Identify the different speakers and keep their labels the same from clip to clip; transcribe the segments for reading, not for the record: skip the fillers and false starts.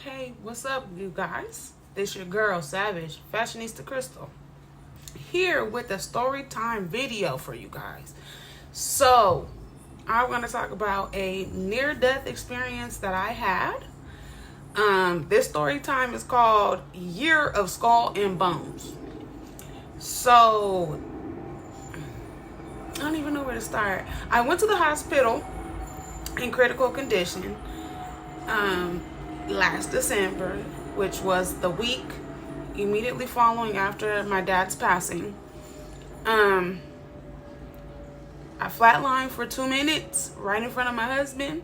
Speaker 1: Hey, what's up, you guys? This your girl, Savage, Fashionista Crystal, here with a story time video for you guys. So, I'm going to talk about a near-death experience that I had. This story time is called Year of Skull and Bones. So, I don't even know where to start. I went to the hospital in critical condition last December, which was the week immediately following after my dad's passing. I flatlined for 2 minutes right in front of my husband.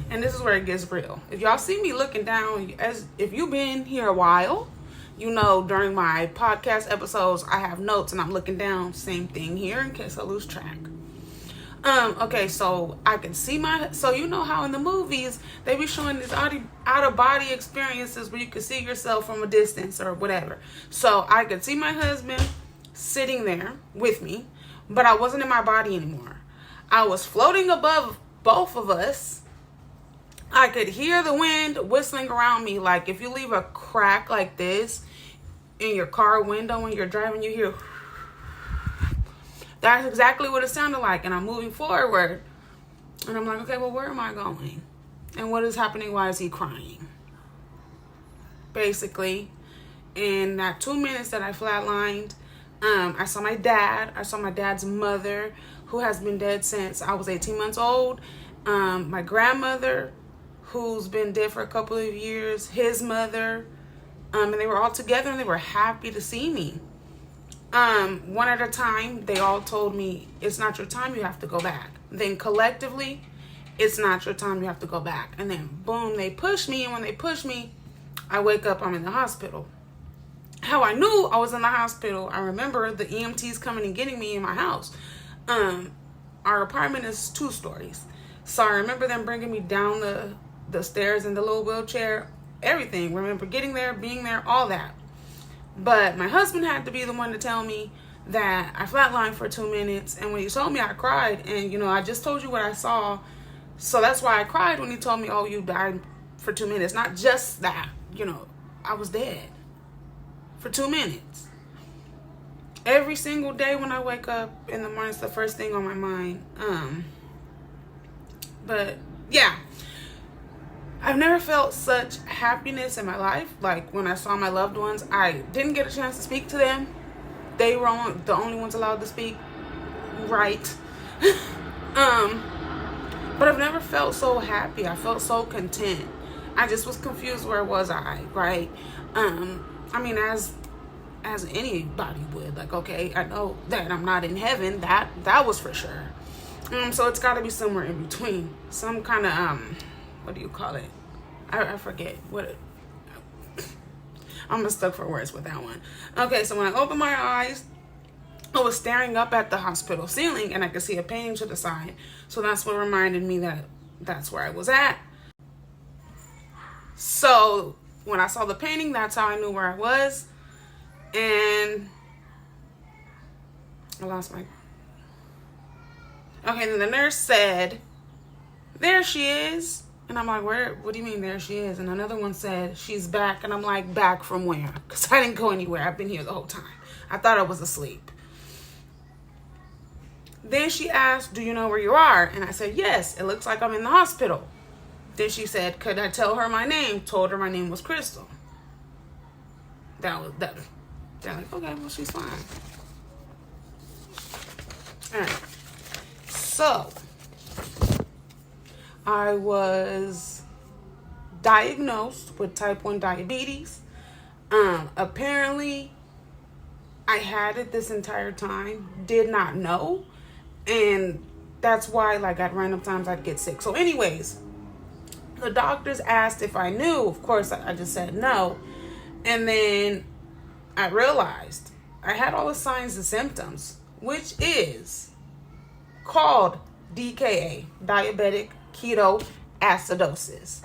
Speaker 1: And this is where it gets real. If y'all see me looking down, if you've been here a while, you know during my podcast episodes, I have notes and I'm looking down. Same thing here in case I lose track. Okay, so I can see so you know how in the movies, they be showing these out-of-body experiences where you can see yourself from a distance or whatever. So I could see my husband sitting there with me, but I wasn't in my body anymore. I was floating above both of us. I could hear the wind whistling around me. Like if you leave a crack like this in your car window when you're driving, you hear... That's exactly what it sounded like. And I'm moving forward. And I'm like, okay, well, where am I going? And what is happening? Why is he crying? Basically, in that 2 minutes that I flatlined, I saw my dad. I saw my dad's mother, who has been dead since I was 18 months old. My grandmother, who's been dead for a couple of years. His mother. And they were all together and they were happy to see me. One at a time, they all told me, it's not your time, you have to go back. Then collectively, it's not your time, you have to go back. And then boom, they push me. And when they push me, I wake up, I'm in the hospital. How I knew I was in the hospital, I remember the EMTs coming and getting me in my house. Our apartment is 2 stories. So I remember them bringing me down the stairs in the little wheelchair, everything. Remember getting there, being there, all that. But my husband had to be the one to tell me that I flatlined for 2 minutes. And when he told me, I cried. And, you know, I just told you what I saw. So that's why I cried when he told me, oh, you died for 2 minutes. Not just that, you know, I was dead for 2 minutes. Every single day when I wake up in the morning, it's the first thing on my mind. But, yeah. I've never felt such happiness in my life. Like when I saw my loved ones, I didn't get a chance to speak to them. They were the only ones allowed to speak. Right. But I've never felt so happy. I felt so content. I just was confused. Where was I? Right. I mean, as anybody would. Like, okay, I know that I'm not in heaven. That was for sure. So it's got to be somewhere in between. Some kind of what do you call it? I forget what. I'm stuck for words with that one. Okay, so when I opened my eyes, I was staring up at the hospital ceiling and I could see a painting to the side. So that's what reminded me that that's where I was at. So when I saw the painting, that's how I knew where I was. And I lost my... Okay, then the nurse said, there she is. And I'm like, where? What do you mean there she is? And another one said, she's back. And I'm like, back from where? Because I didn't go anywhere. I've been here the whole time. I thought I was asleep. Then she asked, do you know where you are? And I said, yes, it looks like I'm in the hospital. Then she said, could I tell her my name? Told her my name was Crystal. They're like, okay, well, she's fine. All right. So I was diagnosed with type 1 diabetes. Apparently, I had it this entire time, did not know. And that's why, like, at random times I'd get sick. So anyways, the doctors asked if I knew. Of course, I just said no. And then I realized I had all the signs and symptoms, which is called DKA, diabetic ketoacidosis,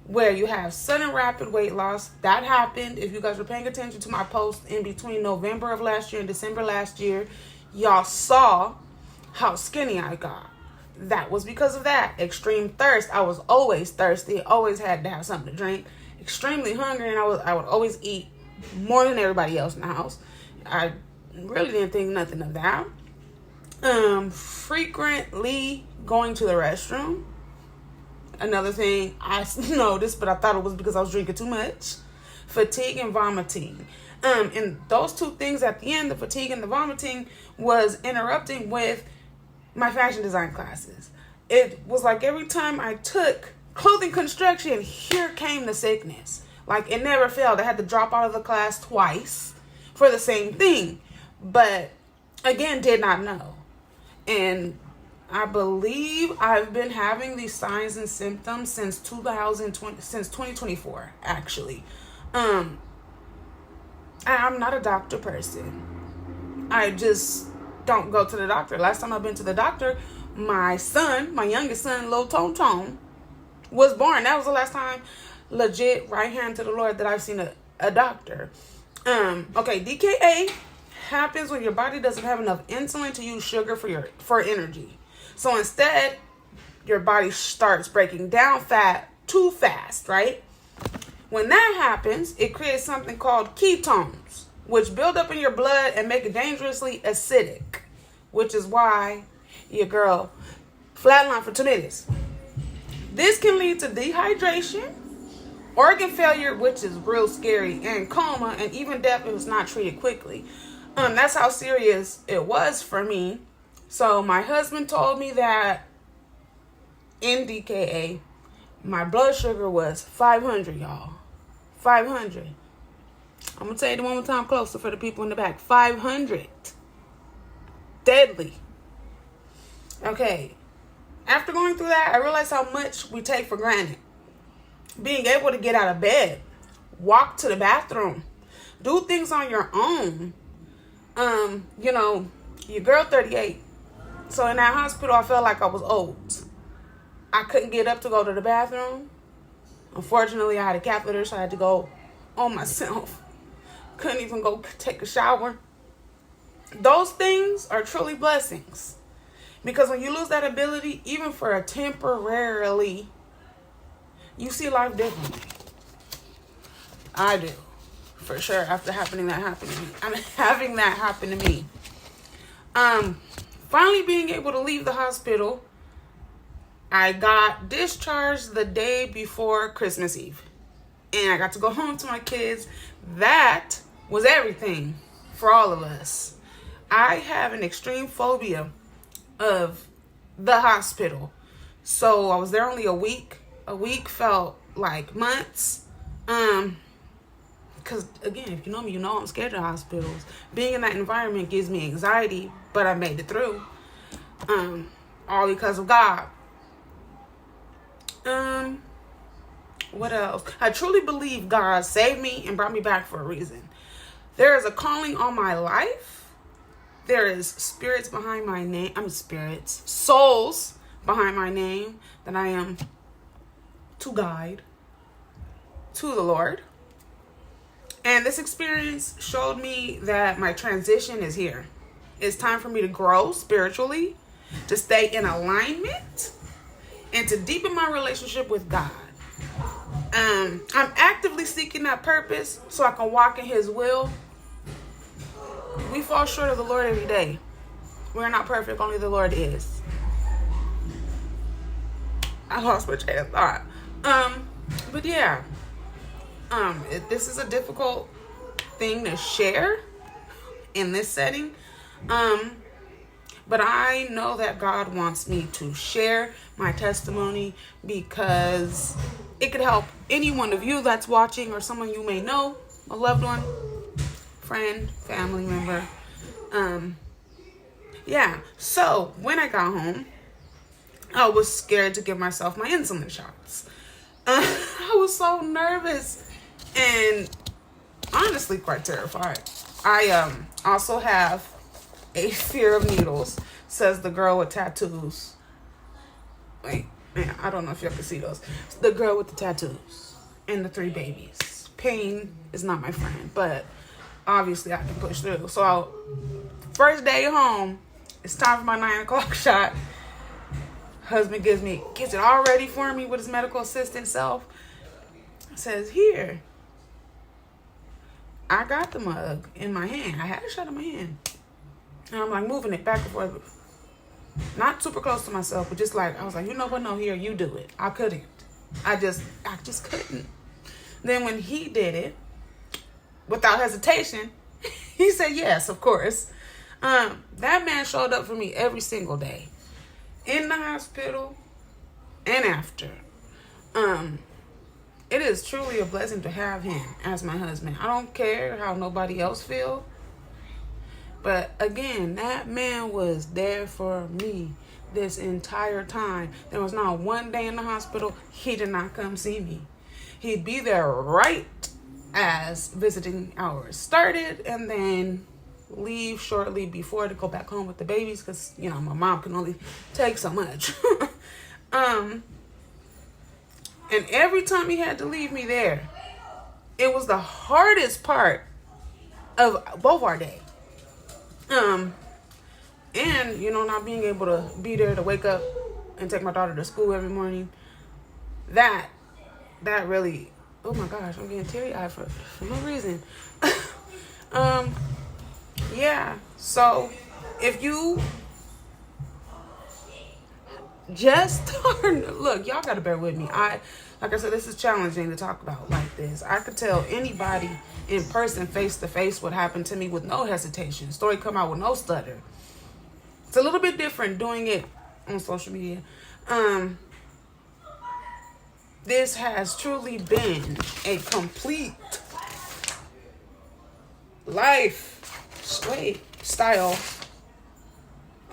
Speaker 1: where you have sudden rapid weight loss. That happened. If you guys were paying attention to my post in between November of last year and December last year, y'all saw how skinny I got. that was because of that. Extreme thirst. I was always thirsty. Always had to have something to drink. Extremely hungry, and I would always eat more than everybody else in the house. I really didn't think nothing of that. Frequently going to the restroom. Another thing I noticed, but I thought it was because I was drinking too much. Fatigue and vomiting. And those two things at the end, the fatigue and the vomiting, was interrupting with my fashion design classes. It was like every time I took clothing construction, here came the sickness. Like, it never failed. I had to drop out of the class twice for the same thing. But again, did not know. And I believe I've been having these signs and symptoms since 2024, actually. I'm not a doctor person. I just don't go to the doctor. Last time I've been to the doctor, my youngest son, Lil Tone, was born. That was the last time, legit, right hand to the Lord, that I've seen a doctor. Okay, DKA happens when your body doesn't have enough insulin to use sugar for energy. So instead, your body starts breaking down fat too fast, right? When that happens, it creates something called ketones, which build up in your blood and make it dangerously acidic, which is why your girl flatlined for 2 minutes. This can lead to dehydration, organ failure, which is real scary, and coma, and even death if it's not treated quickly. That's how serious it was for me. So my husband told me that in DKA, my blood sugar was 500, y'all. 500. I'm going to tell you the one more time closer for the people in the back. 500. Deadly. Okay. After going through that, I realized how much we take for granted. Being able to get out of bed, walk to the bathroom, do things on your own. Your girl 38. So in that hospital, I felt like I was old. I couldn't get up to go to the bathroom. Unfortunately, I had a catheter, so I had to go on myself. Couldn't even go take a shower. Those things are truly blessings. Because when you lose that ability, even for a temporarily, you see life differently. I do. For sure, after having that happen to me. Finally being able to leave the hospital, I got discharged the day before Christmas Eve. And I got to go home to my kids. That was everything for all of us. I have an extreme phobia of the hospital. So I was there only a week. A week felt like months. Because, again, if you know me, you know I'm scared of hospitals. Being in that environment gives me anxiety, but I made it through. All because of God. What else? I truly believe God saved me and brought me back for a reason. There is a calling on my life. There is spirits behind my name. Souls behind my name that I am to guide to the Lord. And this experience showed me that my transition is here. It's time for me to grow spiritually, to stay in alignment, and to deepen my relationship with God. I'm actively seeking that purpose so I can walk in His will. We fall short of the Lord every day. We're not perfect, only the Lord is. I lost my train of thought. But yeah. This is a difficult thing to share in this setting. But I know that God wants me to share my testimony because it could help any one of you that's watching or someone you may know, a loved one, friend, family member. So when I got home, I was scared to give myself my insulin shots. I was so nervous and honestly quite terrified. I also have a fear of needles, says the girl with tattoos. Wait, man, I don't know if y'all can see those. The girl with the tattoos and the 3 babies. Pain is not my friend, but obviously I can push through. So first day home, it's time for my 9 o'clock shot. husband gets it all ready for me with his medical assistant self. Says, here. I got the mug in my hand. I had a shot in my hand. And I'm like moving it back and forth. Not super close to myself, but just like, I was like, you know what? No, here, you do it. I couldn't. I just couldn't. Then when he did it, without hesitation, he said yes, of course. That man showed up for me every single day. In the hospital and after. It is truly a blessing to have him as my husband. I don't care how nobody else feel. But again, that man was there for me this entire time. There was not one day in the hospital he did not come see me. He'd be there right as visiting hours started and then leave shortly before to go back home with the babies because, you know, my mom can only take so much. And every time he had to leave me there, it was the hardest part of both our day. And, you know, not being able to be there to wake up and take my daughter to school every morning, that really, oh my gosh, I'm getting teary-eyed for no reason. Yeah, so if you just look, y'all gotta bear with me. Like I said, this is challenging to talk about like this. I could tell anybody in person, face to face, what happened to me with no hesitation. Story come out with no stutter. It's a little bit different doing it on social media. This has truly been a complete lifestyle.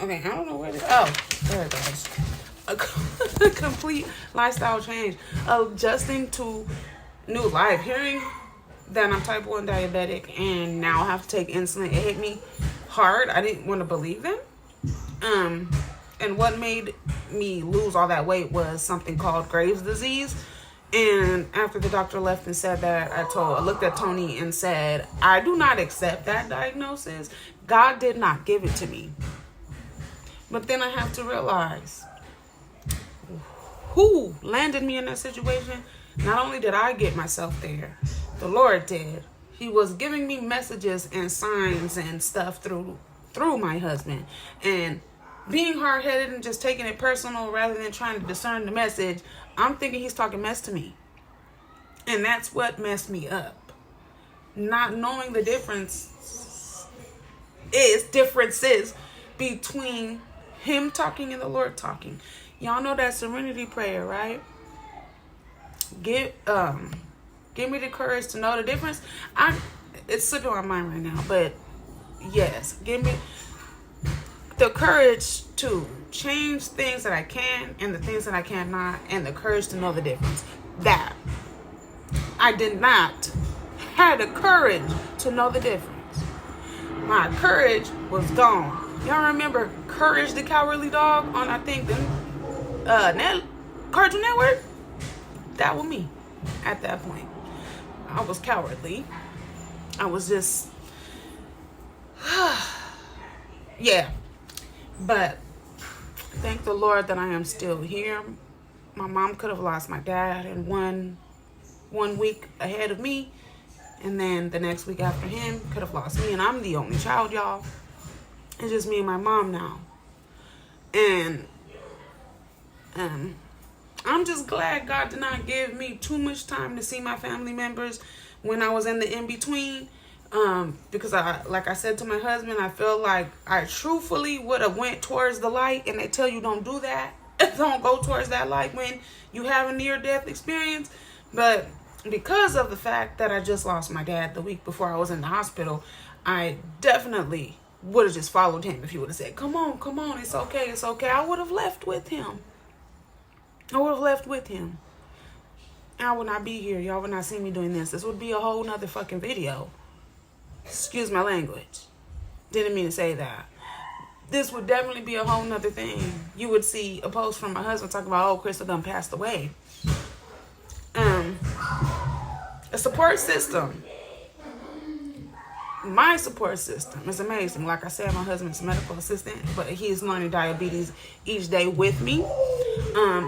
Speaker 1: Okay, I don't know where it is. Oh, there it goes. A complete lifestyle change. Adjusting to new life. Hearing that I'm type 1 diabetic and now I have to take insulin, it hit me hard. I didn't want to believe them. And what made me lose all that weight was something called Graves' disease. And after the doctor left and said that, I looked at Tony and said, I do not accept that diagnosis. God did not give it to me. But then I have to realize who landed me in that situation. Not only did I get myself there, the Lord did. He was giving me messages and signs and stuff through my husband. And being hard-headed and just taking it personal rather than trying to discern the message, I'm thinking he's talking mess to me. And that's what messed me up. Not knowing the differences between him talking and the Lord talking. Y'all know that serenity prayer, right? Give me the courage to know the difference. It's slipping my mind right now, but yes, give me the courage to change things that I can and the things that I cannot, and the courage to know the difference. That I did not have the courage to know the difference. My courage was gone. Y'all remember Courage the Cowardly Dog on, I think, the Cartoon Network? That was me at that point. I was cowardly. I was just, yeah. But thank the Lord that I am still here. My mom could have lost my dad in one week ahead of me. And then the next week after him could have lost me. And I'm the only child, y'all. It's just me and my mom now. And I'm just glad God did not give me too much time to see my family members when I was in the in-between. Because like I said to my husband, I feel like I truthfully would have went towards the light, and they tell you don't do that. Don't go towards that light when you have a near-death experience. But because of the fact that I just lost my dad the week before I was in the hospital, I definitely would have just followed him if he would have said, come on, it's okay. I would have left with him. And I would not be here. Y'all would not see me doing this. This would be a whole nother fucking video. Excuse my language. Didn't mean to say that. This would definitely be a whole nother thing. You would see a post from my husband talking about, oh, Crystal done passed away. A support system. My support system is amazing. Like I said, my husband's a medical assistant, but he's learning diabetes each day with me.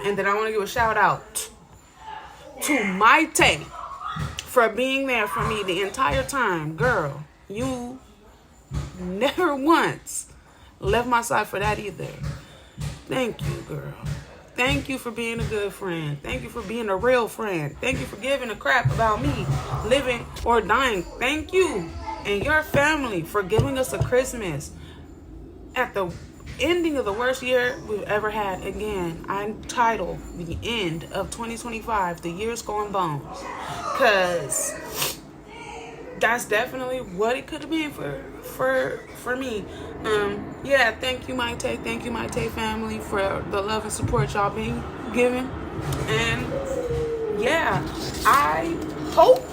Speaker 1: And then I want to give a shout out to my Tay for being there for me the entire time. Girl, you never once left my side for that either. Thank you, girl. Thank you for being a good friend. Thank you for being a real friend. Thank you for giving a crap about me living or dying. Thank you and your family for giving us a Christmas at the ending of the worst year we've ever had. Again, I title the end of 2025, the year's going bones, because that's definitely what it could have been for me. Yeah, thank you, my Tay. Thank you, my Tay family, for the love and support y'all been giving. And yeah, I hope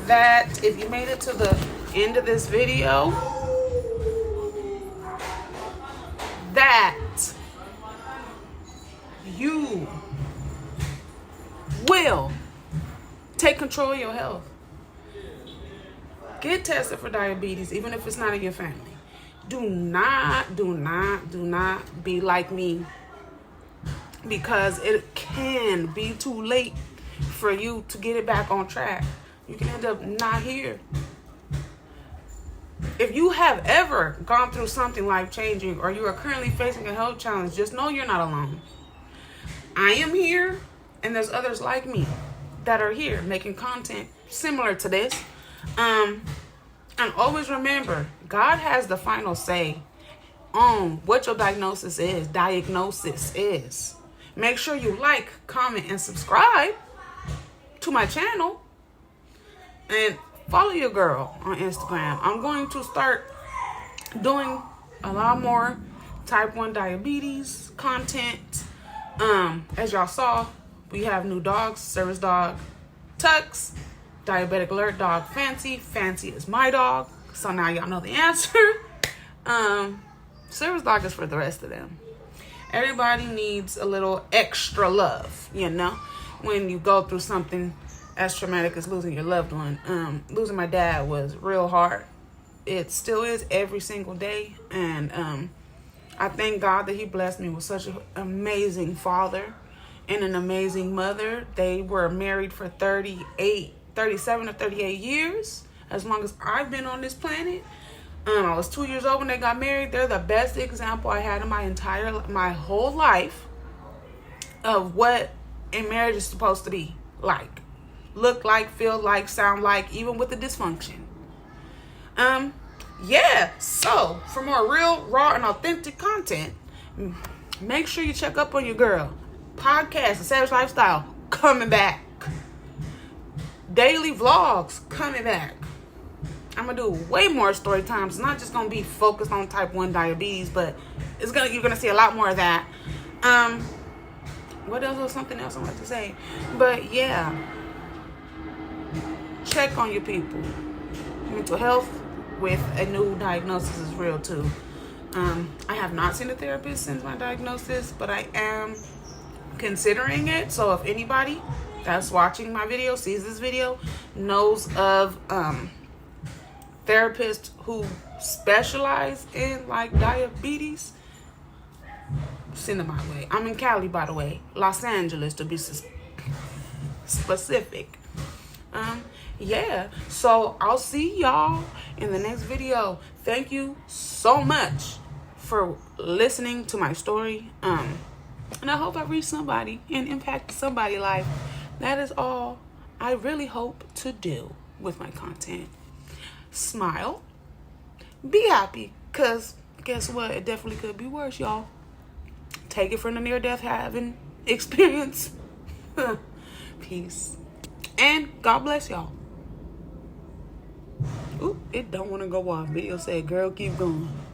Speaker 1: that if you made it to the end of this video, that you will take control of your health. Get tested for diabetes, even if it's not in your family. Do not be like me, because it can be too late for you to get it back on track. You can end up not here. If you have ever gone through something life-changing, or you are currently facing a health challenge, just know you're not alone. I am here, and there's others like me that are here making content similar to this. And always remember, God has the final say on what your diagnosis is. Make sure you like, comment, and subscribe to my channel. And follow your girl on Instagram. I'm going to start doing a lot more type 1 diabetes content. As y'all saw, we have new dogs. Service dog Tux, diabetic alert dog Fancy. Fancy is my dog, so now y'all know the answer. Service dog is for the rest of them. Everybody needs a little extra love, you know, when you go through something as traumatic as losing your loved one. Losing my dad was real hard. It still is every single day. And I thank God that he blessed me with such an amazing father and an amazing mother. They were married for 37 or 38 years, as long as I've been on this planet. I was 2 years old when they got married. They're the best example I had in my whole life of what a marriage is supposed to be like. Look like, feel like, sound like, even with the dysfunction. Yeah, so for more real, raw, and authentic content, make sure you check up on your girl. Podcast, The Savage Lifestyle, coming back. Daily vlogs, coming back. I'm gonna do way more story times. It's not just gonna be focused on type 1 diabetes, but you're gonna see a lot more of that. What else was something else I wanted to say? But yeah, check on your people. Mental health with a new diagnosis is real too. I have not seen a therapist since my diagnosis, but I am considering it. So if anybody that's watching my video, sees this video, knows of therapists who specialize in like diabetes, send them my way. I'm in Cali, by the way. Los Angeles, to be specific. Yeah, so I'll see y'all in the next video. Thank you so much for listening to my story. And I hope I reached somebody and impacted somebody's life. That is all I really hope to do with my content. Smile. Be happy. Because guess what? It definitely could be worse, y'all. Take it from the near-death having experience. Peace. And God bless y'all. Ooh, it don't want to go off. Video said, girl, keep going.